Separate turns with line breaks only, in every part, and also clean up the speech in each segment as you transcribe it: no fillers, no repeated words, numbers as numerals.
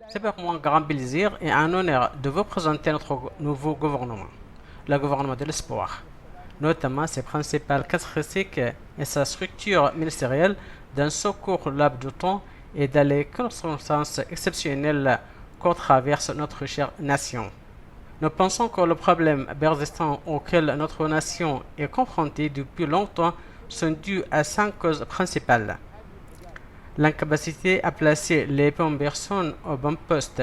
C'est pour moi un grand plaisir et un honneur de vous présenter notre nouveau gouvernement, le gouvernement de l'espoir, notamment ses principales caractéristiques et sa structure ministérielle dans ce court laps de temps et dans les circonstances exceptionnelles que traverse notre chère nation. Nous pensons que le problème persistant auquel notre nation est confrontée depuis longtemps sont dus à 5 causes principales. L'incapacité à placer les bonnes personnes au bon poste,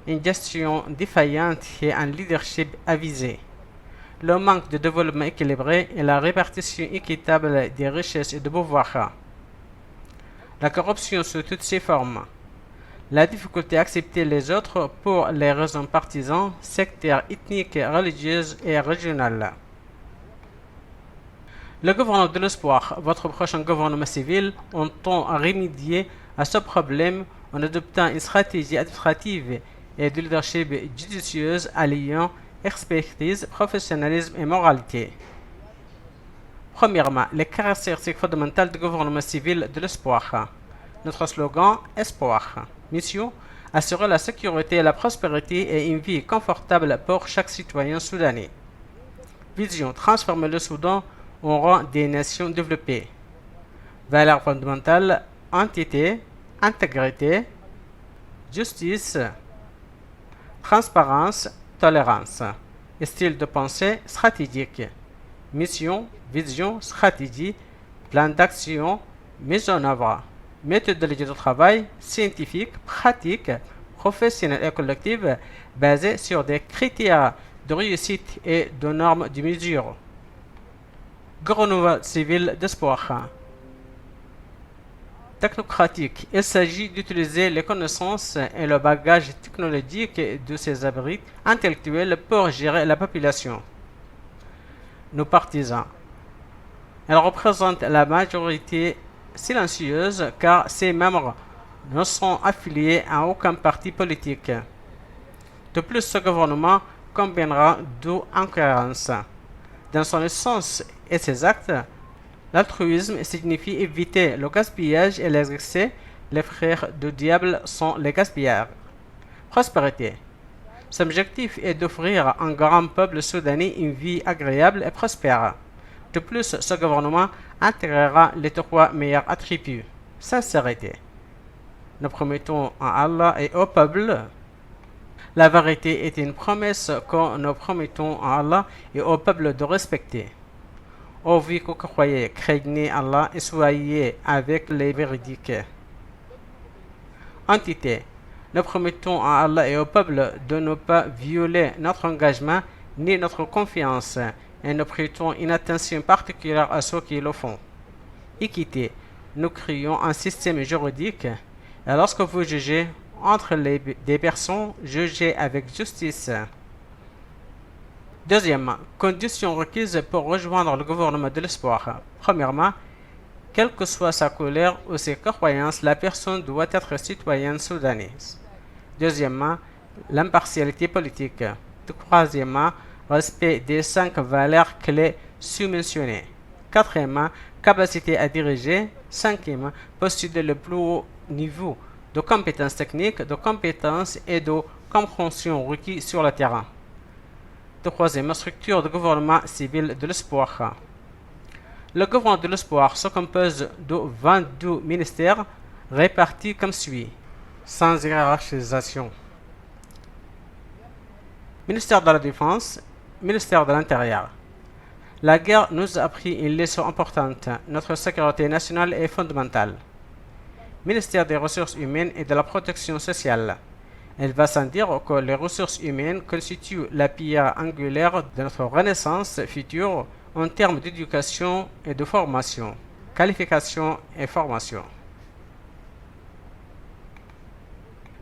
une gestion défaillante et un leadership avisé, le manque de développement équilibré et la répartition équitable des richesses et de pouvoir, la corruption sous toutes ses formes, la difficulté à accepter les autres pour les raisons partisanes, sectaires, ethniques, religieuses et régionales. Le gouvernement de l'espoir, votre prochain gouvernement civil, entend remédier à ce problème en adoptant une stratégie administrative et de leadership judicieuse alliant expertise, professionnalisme et moralité. Premièrement, les caractéristiques fondamentales du gouvernement civil de l'espoir. Notre slogan, Espoir. Mission, assurer la sécurité, la prospérité et une vie confortable pour chaque citoyen soudanais. Vision, transformer le Soudan en rang des nations développées. Valeurs fondamentales, entité, intégrité, justice, transparence, tolérance. Style de pensée stratégique. Mission, vision, stratégie, plan d'action, mise en œuvre. Méthodologie de travail scientifique, pratique, professionnelle et collective basée sur des critères de réussite et de normes de mesure. Gouvernement civil d'espoir. Technocratique. Il s'agit d'utiliser les connaissances et le bagage technologique de ces abris intellectuels pour gérer la population. Nos partisans. Elle représente la majorité silencieuse car ses membres ne sont affiliés à aucun parti politique. De plus, ce gouvernement combinera deux incohérences. Dans son essence et ses actes, l'altruisme signifie éviter le gaspillage et les excès. Les frères du diable sont les gaspillards. Prospérité. Son objectif est d'offrir à un grand peuple soudanais une vie agréable et prospère. De plus, ce gouvernement intégrera les 3 meilleurs attributs. Sincérité. Nous promettons à Allah et au peuple. La vérité est une promesse que nous promettons à Allah et au peuple de respecter. Ô vous qui croyez, craignez Allah et soyez avec les véridiques. Entité. Nous promettons à Allah et au peuple de ne pas violer notre engagement ni notre confiance et nous prêtons une attention particulière à ceux qui le font. Équité. Nous créons un système juridique et lorsque vous jugez entre des personnes, jugez avec justice. Deuxièmement, conditions requises pour rejoindre le gouvernement de l'espoir. Premièrement, quelle que soit sa couleur ou ses croyances, la personne doit être citoyenne soudanaise. Deuxièmement, l'impartialité politique. Troisièmement, respect des 5 valeurs clés sous-mentionnées. Quatrièmement, capacité à diriger. Cinquièmement, posséder le plus haut niveau de compétences techniques, de compétences et de compréhension requis sur le terrain. Troisième, structure de gouvernement civil de l'espoir. Le gouvernement de l'espoir se compose de 22 ministères répartis comme suit, sans hiérarchisation. Ministère de la Défense, ministère de l'Intérieur. La guerre nous a appris une leçon importante. Notre sécurité nationale est fondamentale. Ministère des Ressources humaines et de la Protection sociale. Il va sans dire que les ressources humaines constituent la pierre angulaire de notre renaissance future en termes d'éducation et de formation, qualification et formation.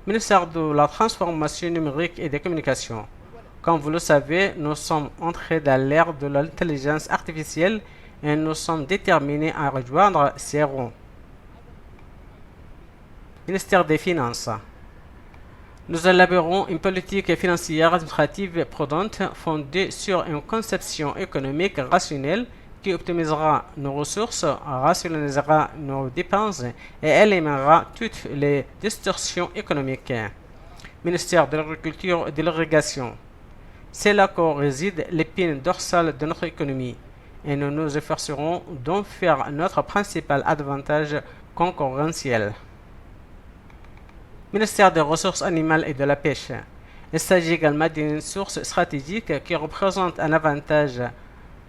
Ministère de la Transformation numérique et des communications. Comme vous le savez, nous sommes entrés dans l'ère de l'intelligence artificielle et nous sommes déterminés à rejoindre ces rangs. Ministère des Finances. Nous élaborons une politique financière administrative prudente fondée sur une conception économique rationnelle qui optimisera nos ressources, rationalisera nos dépenses et éliminera toutes les distorsions économiques. Ministère de l'Agriculture et de l'Irrigation. C'est là qu'en réside l'épine dorsale de notre économie et nous nous efforcerons d'en faire notre principal avantage concurrentiel. Ministère des Ressources animales et de la pêche. Il s'agit également d'une source stratégique qui représente un avantage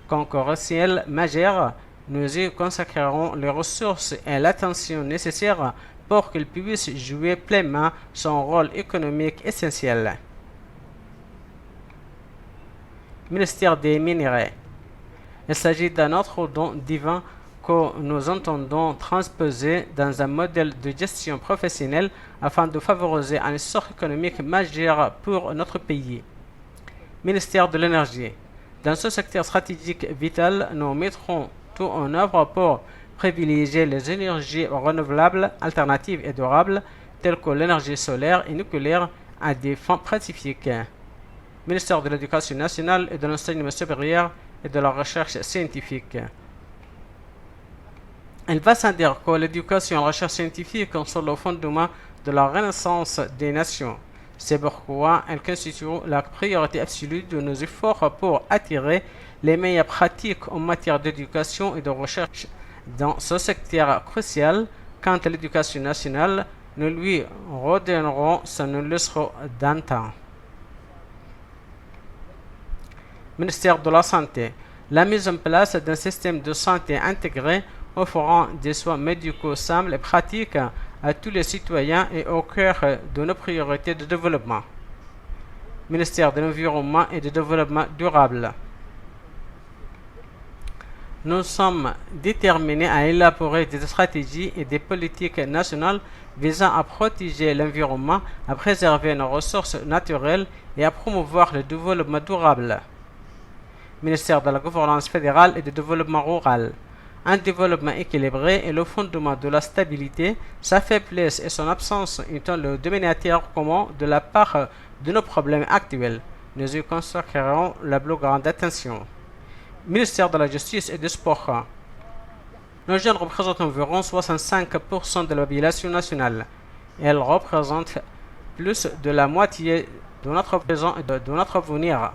concurrentiel majeur. Nous y consacrerons les ressources et l'attention nécessaires pour qu'il puisse jouer pleinement son rôle économique essentiel. Ministère des Minerais. Il s'agit d'un autre don divin que nous entendons transposer dans un modèle de gestion professionnelle afin de favoriser un essor économique majeur pour notre pays. Ministère de l'Énergie. Dans ce secteur stratégique vital, nous mettrons tout en œuvre pour privilégier les énergies renouvelables, alternatives et durables, telles que l'énergie solaire et nucléaire à des fins pratiques. Ministère de l'Éducation nationale et de l'enseignement supérieur et de la recherche scientifique. Il va sans dire que l'éducation et la recherche scientifique sont le fondement de la renaissance des nations. C'est pourquoi elle constitue la priorité absolue de nos efforts pour attirer les meilleures pratiques en matière d'éducation et de recherche dans ce secteur crucial. Quant à l'éducation nationale, nous lui redonnerons son illustre d'antan. Ministère de la Santé. La mise en place d'un système de santé intégré offrant des soins médicaux simples et pratiques à tous les citoyens et au cœur de nos priorités de développement. Ministère de l'Environnement et du Développement durable. Nous sommes déterminés à élaborer des stratégies et des politiques nationales visant à protéger l'environnement, à préserver nos ressources naturelles et à promouvoir le développement durable. Ministère de la Gouvernance fédérale et du Développement rural. Un développement équilibré est le fondement de la stabilité. Sa faiblesse et son absence étant le dénominateur commun de la part de nos problèmes actuels. Nous y consacrerons la plus grande attention. Ministère de la Justice et du Sport. Nos jeunes représentent environ 65% de la population nationale. Elles représentent plus de la moitié de notre présent et de notre avenir.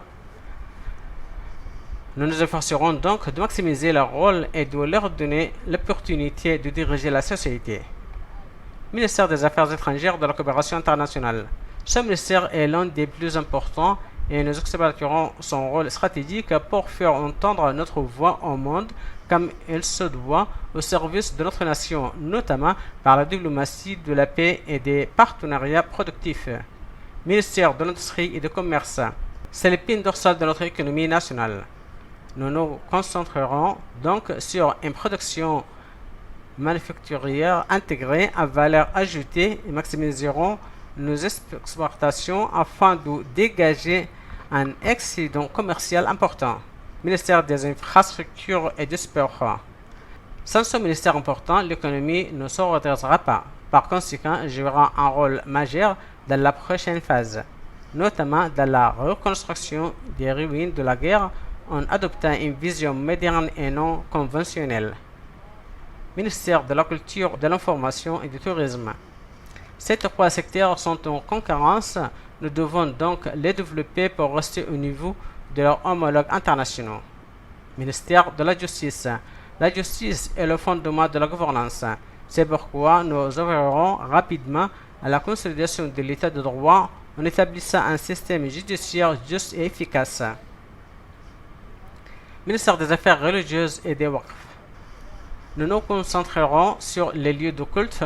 Nous nous efforcerons donc de maximiser leur rôle et de leur donner l'opportunité de diriger la société. Ministère des Affaires étrangères de la coopération internationale. Ce ministère est l'un des plus importants et nous exploiterons son rôle stratégique pour faire entendre notre voix au monde comme il se doit au service de notre nation, notamment par la diplomatie de la paix et des partenariats productifs. Ministère de l'Industrie et du Commerce. C'est l'épine dorsale de notre économie nationale. Nous nous concentrerons donc sur une production manufacturière intégrée à valeur ajoutée et maximiserons nos exportations afin de dégager un excédent commercial important. Ministère des Infrastructures et du Sport. Sans ce ministère important, l'économie ne se redressera pas. Par conséquent, il jouera un rôle majeur dans la prochaine phase, notamment dans la reconstruction des ruines de la guerre en adoptant une vision moderne et non conventionnelle. Ministère de la Culture, de l'Information et du Tourisme. Ces trois secteurs sont en concurrence. Nous devons donc les développer pour rester au niveau de leurs homologues internationaux. Ministère de la Justice. La justice est le fondement de la gouvernance. C'est pourquoi nous œuvrerons rapidement à la consolidation de l'état de droit en établissant un système judiciaire juste et efficace. Ministère des Affaires religieuses et des Waqf. Nous nous concentrerons sur les lieux de culte,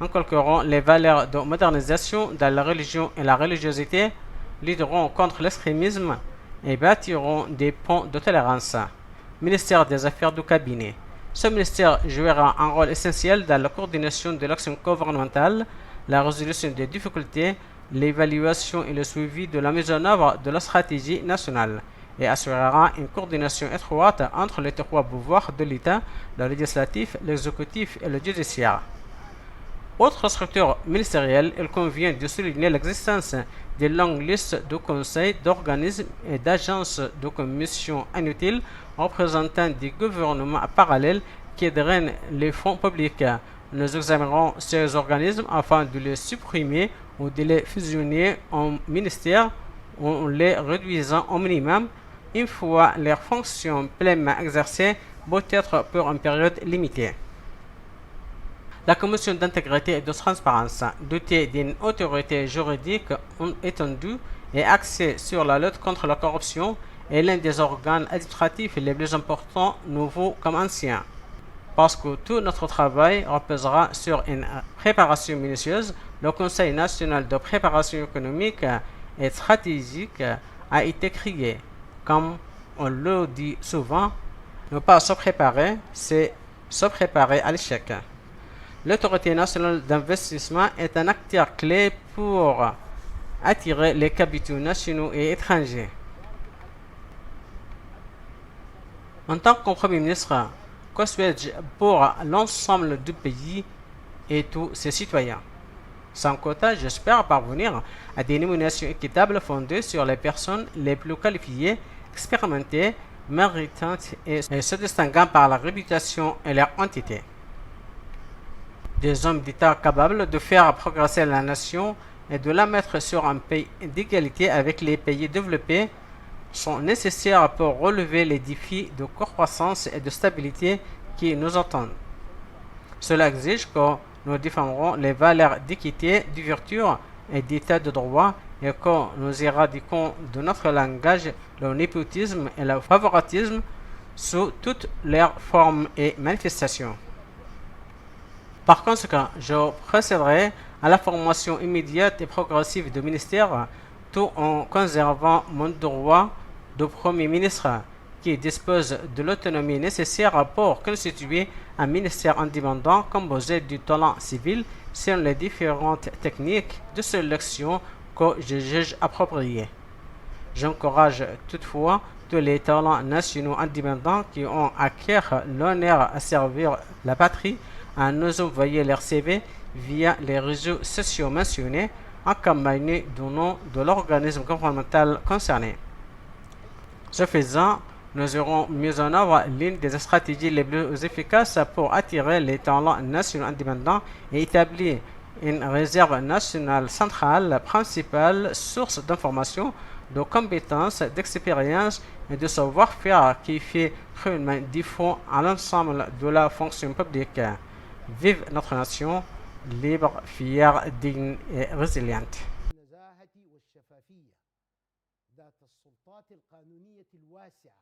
inculquerons les valeurs de modernisation dans la religion et la religiosité, lutterons contre l'extrémisme et bâtirons des ponts de tolérance. Ministère des Affaires du Cabinet. Ce ministère jouera un rôle essentiel dans la coordination de l'action gouvernementale, la résolution des difficultés, l'évaluation et le suivi de la mise en œuvre de la stratégie nationale, et assurera une coordination étroite entre les trois pouvoirs de l'État, le législatif, l'exécutif et le judiciaire. Autre structure ministérielle, il convient de souligner l'existence de longues listes de conseils, d'organismes et d'agences de commissions inutiles représentant des gouvernements parallèles qui drainent les fonds publics. Nous examinerons ces organismes afin de les supprimer ou de les fusionner en ministères ou en les réduisant au minimum une fois leurs fonctions pleinement exercées, peut-être pour une période limitée. La Commission d'intégrité et de transparence, dotée d'une autorité juridique étendue et axée sur la lutte contre la corruption, est l'un des organes administratifs les plus importants, nouveaux comme anciens. Parce que tout notre travail reposera sur une préparation minutieuse, le Conseil national de préparation économique et stratégique a été créé. Comme on le dit souvent, ne pas se préparer, c'est se préparer à l'échec. L'autorité nationale d'investissement est un acteur clé pour attirer les capitaux nationaux et étrangers. En tant que Premier ministre, que souhaite-je pour l'ensemble du pays et tous ses citoyens? Sans quota, j'espère parvenir à des nominations équitables fondées sur les personnes les plus qualifiées, expérimentées, méritantes et se distinguant par leur réputation et leur entité. Des hommes d'État capables de faire progresser la nation et de la mettre sur un pied d'égalité avec les pays développés sont nécessaires pour relever les défis de croissance et de stabilité qui nous attendent. Cela exige que nous défendrons les valeurs d'équité, de vertu et d'état de droit et que nous éradiquons de notre langage le népotisme et le favoritisme sous toutes leurs formes et manifestations. Par conséquent, je procéderai à la formation immédiate et progressive du ministère tout en conservant mon droit de Premier ministre qui dispose de l'autonomie nécessaire pour constituer un ministère indépendant composé du talent civil selon les différentes techniques de sélection que je juge appropriées. J'encourage toutefois tous les talents nationaux indépendants qui ont acquis l'honneur à servir la patrie à nous envoyer leur CV via les réseaux sociaux mentionnés accompagnés du nom de l'organisme gouvernemental concerné. Ce faisant, nous aurons mis en œuvre l'une des stratégies les plus efficaces pour attirer les talents nationaux indépendants et établir une réserve nationale centrale, principale source d'informations, de compétences, d'expérience et de savoir-faire qui fait cruellement défaut à l'ensemble de la fonction publique. Vive notre nation, libre, fière, digne et résiliente.
النزاهة والشفافية ذات السلطات القانونية الواسعة